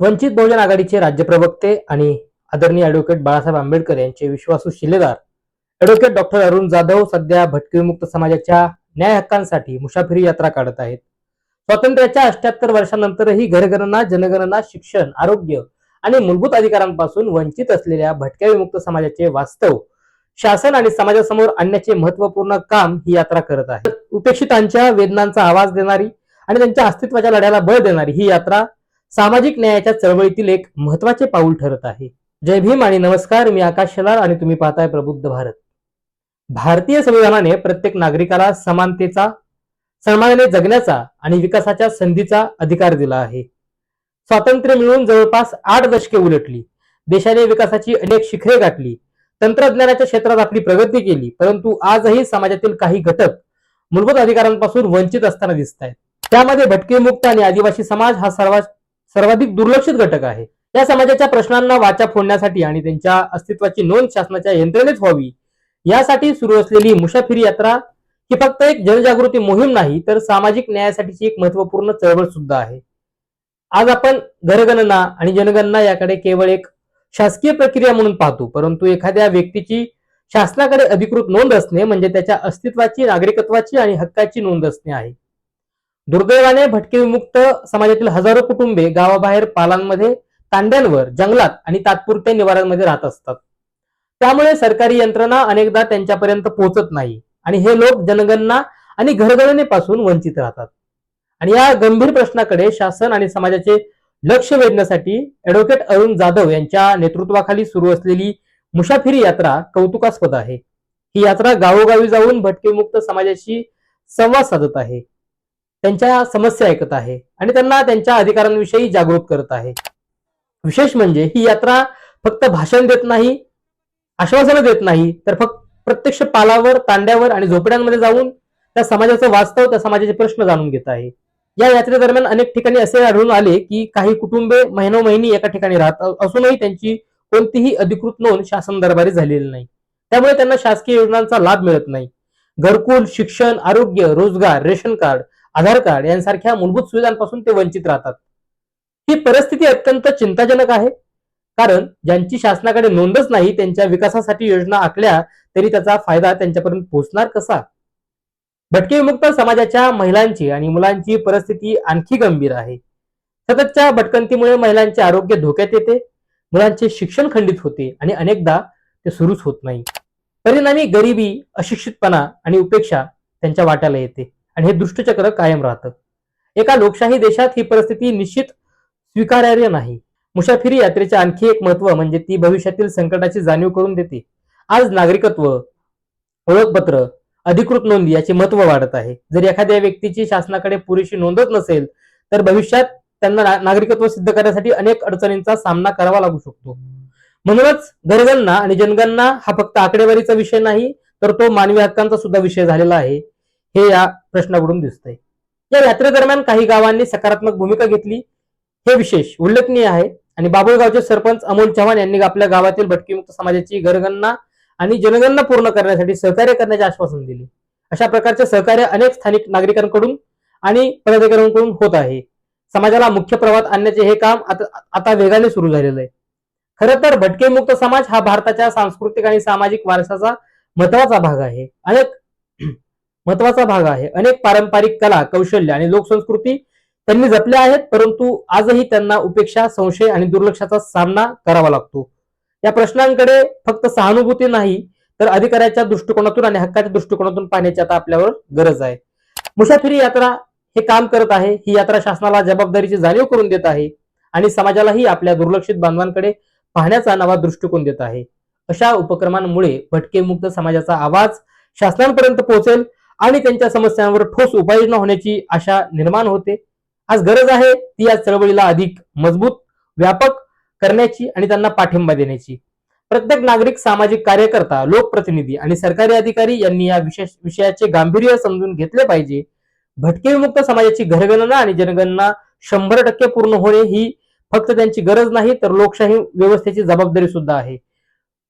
वंचित बहुजन आघाडीचे राज्य प्रवक्ते आणि आदरणीय ॲडव्होकेट बाळासाहेब आंबेडकर यांचे विश्वासू शिलेदार ॲडव्होकेट डॉक्टर अरुण जाधव सध्या भटके-विमुक्त समाजाच्या न्याय हक्कांसाठी मुसाफिरी यात्रा काढत आहेत. स्वातंत्र्याच्या 78 वर्षांनंतरही घरगणना, जनगणना, शिक्षण, आरोग्य आणि मूलभूत अधिकारांपासून वंचित असलेल्या भटक्या-विमुक्त समाजाचे वास्तव शासन आणि समाजासमोर आणण्याचे महत्त्वपूर्ण काम ही यात्रा करत आहे. उपेक्षितांच्या वेदनांचा आवाज देणारी आणि त्यांच्या अस्तित्वाच्या लढ्याला बळ देणारी ही यात्रा सामाजिक न्यायाच्या चळवळीतील एक महत्त्वाचे पाऊल ठरत आहे. जय भीम आणि नमस्कार. मी आकाश शेलार आणि तुम्ही पाहताय प्रबुद्ध भारत. भारतीय संविधानाने प्रत्येक नागरिकाला समानतेचा, सन्मानाने जगण्याचा आणि विकासाच्या संधीचा अधिकार दिला आहे. स्वातंत्र्य मिळून जवळपास 8 दशके उलटली. देशाने विकासाची अनेक शिखरे गाठली. तंत्रज्ञानाच्या क्षेत्रात आपली प्रगती केली, परंतु आजही समाजातील काही घटक मूलभूत अधिकारांपासून वंचित असताना दिसत आहेत. त्यामध्ये भटके-मुक्त आणि आदिवासी समाज हा सर्वाधिक दुर्लक्षित घटक आहे. या समाजाच्या प्रश्नांना वाचा फोडण्यासाठी आणि त्यांच्या अस्तित्वाची नोंद शासनाच्या यंत्रणेत व्हावी यासाठी सुरू असलेली मुसाफिरी यात्रा ही फक्त एक जनजागृती मोहीम नाही, तर सामाजिक न्यायासाठीची एक महत्त्वपूर्ण चळवळ सुद्धा आहे. आज आपण घरगणना आणि जनगणना याकडे केवळ एक शासकीय प्रक्रिया म्हणून पाहतो, परंतु एखाद्या व्यक्तीची शासनाकडे अधिकृत नोंद असणे म्हणजे त्याच्या अस्तित्वाची, नागरिकत्वाची आणि हक्काची नोंद असणे आहे. दुर्दैवाने भटके-विमुक्त समाजातील हजारो कुटुंबे गावाबाहेर, पालांमध्ये, तांड्यांवर, जंगलात आणि तात्पुरत्या निवाऱ्यांमध्ये राहत असतात. त्यामुळे सरकारी यंत्रणा अनेकदा त्यांच्यापर्यंत पोहोचत नाही आणि हे लोक जनगणना आणि घरगणनेपासून वंचित राहतात. आणि या गंभीर प्रश्नाकडे शासन आणि समाजाचे लक्ष वेधण्यासाठी ॲडव्होकेट अरुण जाधव यांच्या नेतृत्वाखाली सुरू असलेली मुसाफिरी यात्रा कौतुकास्पद आहे. ही यात्रा गावोगावी जाऊन भटके-विमुक्त समाजाशी संवाद साधत आहे, त्यांच्या समस्या ऐकत आहे आणि त्यांना त्यांच्या अधिकारांविषयी जागृत करत आहे. विशेष म्हणजे ही यात्रा फक्त भाषण देत नाही, आश्वासनं देत नाही, तर फक्त प्रत्यक्ष पालावर, तांड्यावर आणि झोपड्यांमध्ये जाऊन त्या समाजाचं वास्तव, त्या समाजाचे प्रश्न जाणून घेत आहे. या यात्रेदरम्यान अनेक ठिकाणी असे आढळून आले की काही कुटुंबे महिनोमहिनी एका ठिकाणी राहत असूनही त्यांची कोणतीही अधिकृत नोंद शासन दरबारी झालेली नाही. त्यामुळे त्यांना शासकीय योजनांचा लाभ मिळत नाही. घरकुल, शिक्षण, आरोग्य, रोजगार, रेशन कार्ड, आधार कार्ड यांसारख्या मूलभूत सुविधांपासून ते वंचित राहतात. ही परिस्थिती अत्यंत चिंताजनक आहे, कारण ज्यांची शासनाकडे नोंदच नाही त्यांच्या विकासासाठी योजना आखल्या तरी त्याचा फायदा त्यांच्यापर्यंत पोहोचणार कसा? भटके-विमुक्त समाजाच्या महिलांची आणि मुलांची परिस्थिती आणखी गंभीर आहे. सततच्या भटकंतीमुळे महिलांचे आरोग्य धोक्यात येते, मुलांचे शिक्षण खंडित होते आणि अनेकदा ते सुरूच होत नाही. परिणामी गरिबी, अशिक्षितपणा आणि उपेक्षा त्यांच्या वाट्याला येते आणि हे दुष्टचक्र कायम राहतं. एका लोकशाही देशात ही परिस्थिती निश्चित स्वीकार्य नाही. मुसाफिरी यात्रेचे आणखी एक महत्त्व म्हणजे ती भविष्यातील संकटाची जाणीव करून देते. आज नागरिकत्व, ओळखपत्र, अधिकृत नोंदी याचे महत्त्व वाढत आहे. जर एखाद्या व्यक्तीची शासनाकडे पुरेशी नोंदच नसेल तर भविष्यात त्यांना नागरिकत्व सिद्ध करण्यासाठी अनेक अडचणींचा सामना करावा लागू शकतो. म्हणूनच घरगणना आणि जनगणना हा फक्त आकडेवारीचा विषय नाही, तर तो मानवी हक्कांचा सुद्धा विषय झालेला आहे, हे या प्रश्नाकडून दिसतंय. या यात्रेदरम्यान काही गावांनी सकारात्मक भूमिका घेतली, हे विशेष उल्लेखनीय आहे. आणि बाबुळगावचे सरपंच अमोल चव्हाण यांनी आपल्या गावातील भटके-मुक्त समाजाची घरगणना आणि जनगणना पूर्ण करण्यासाठी सहकार्य करण्याचे आश्वासन दिले. अशा प्रकारचे सहकार्य अनेक स्थानिक नागरिकांकडून आणि पदाधिकाऱ्यांकडून होत आहे. समाजाला मुख्य प्रवाहात आणण्याचे हे काम आता वेगाने सुरू झालेलं आहे. खरं तर भटके-मुक्त समाज हा भारताच्या सांस्कृतिक आणि सामाजिक वारसाचा महत्वाचा भाग आहे. अनेक पारंपरिक कला, कौशल्य आणि लोकसंस्कृती त्यांनी जपल्या आहेत, परंतु आजही त्यांना उपेक्षा, संशय आणि दुर्लक्षाचा सामना करावा लागतो. या प्रश्नांकडे फक्त सहानुभूती नाही, तर अधिकाराच्या दृष्टिकोनातून आणि हक्काच्या दृष्टिकोनातून पाहण्याची आता आपल्यावर गरज आहे. मुसाफिरी यात्रा हे काम करत आहे. ही यात्रा शासनाला जबाबदारीची जाणीव करून देत आहे आणि समाजालाही आपल्या दुर्लक्षित बांधवांकडे पाहण्याचा नवा दृष्टिकोन देत आहे. अशा उपक्रमांमुळे भटके-मुक्त समाजाचा आवाज शासनांपर्यंत पोहोचेल आणि त्यांच्या समस्यांवर ठोस उपाययोजना होण्याची आशा निर्माण होते. आज गरज आहे ती या चळवळीला अधिक मजबूत, व्यापक करण्याची आणि त्यांना पाठिंबा देण्याची. प्रत्येक नागरिक, सामाजिक कार्यकर्ता, लोकप्रतिनिधी आणि सरकारी अधिकारी यांनी या विषयाचे गांभीर्य समजून घेतले पाहिजे. भटके-विमुक्त समाजाची घरगणना आणि जनगणना 100% पूर्ण होणे ही फक्त त्यांची गरज नाही, तर लोकशाही व्यवस्थेची जबाबदारी सुद्धा आहे.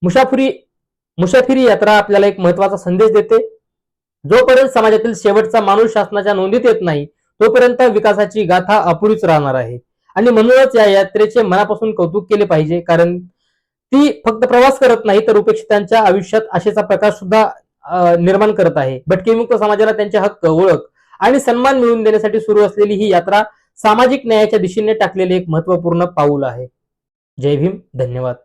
मुसाफिरी यात्रा आपल्याला एक महत्वाचा संदेश देते. जोपर्यंत समाजातील शेवटचा माणूस शासनाच्या नोंदीत येत नाही, तोपर्यंत विकासाची गाथा अपुरीच राहणार आहे. आणि म्हणूनच या यात्रेचे मनापासून कौतुक केले पाहिजे, कारण ती फक्त प्रवास करत नाही तर उपेक्षितांच्या आयुष्यात आशेचा प्रकाश सुद्धा निर्माण करत आहे. भटके विमुक्त समाजाला त्यांचे हक्क, ओळख आणि सन्मान मिळवून देण्यासाठी सुरू असलेली ही यात्रा सामाजिक न्यायाच्या दिशेने टाकलेले एक महत्वपूर्ण पाऊल आहे. जय भीम, धन्यवाद.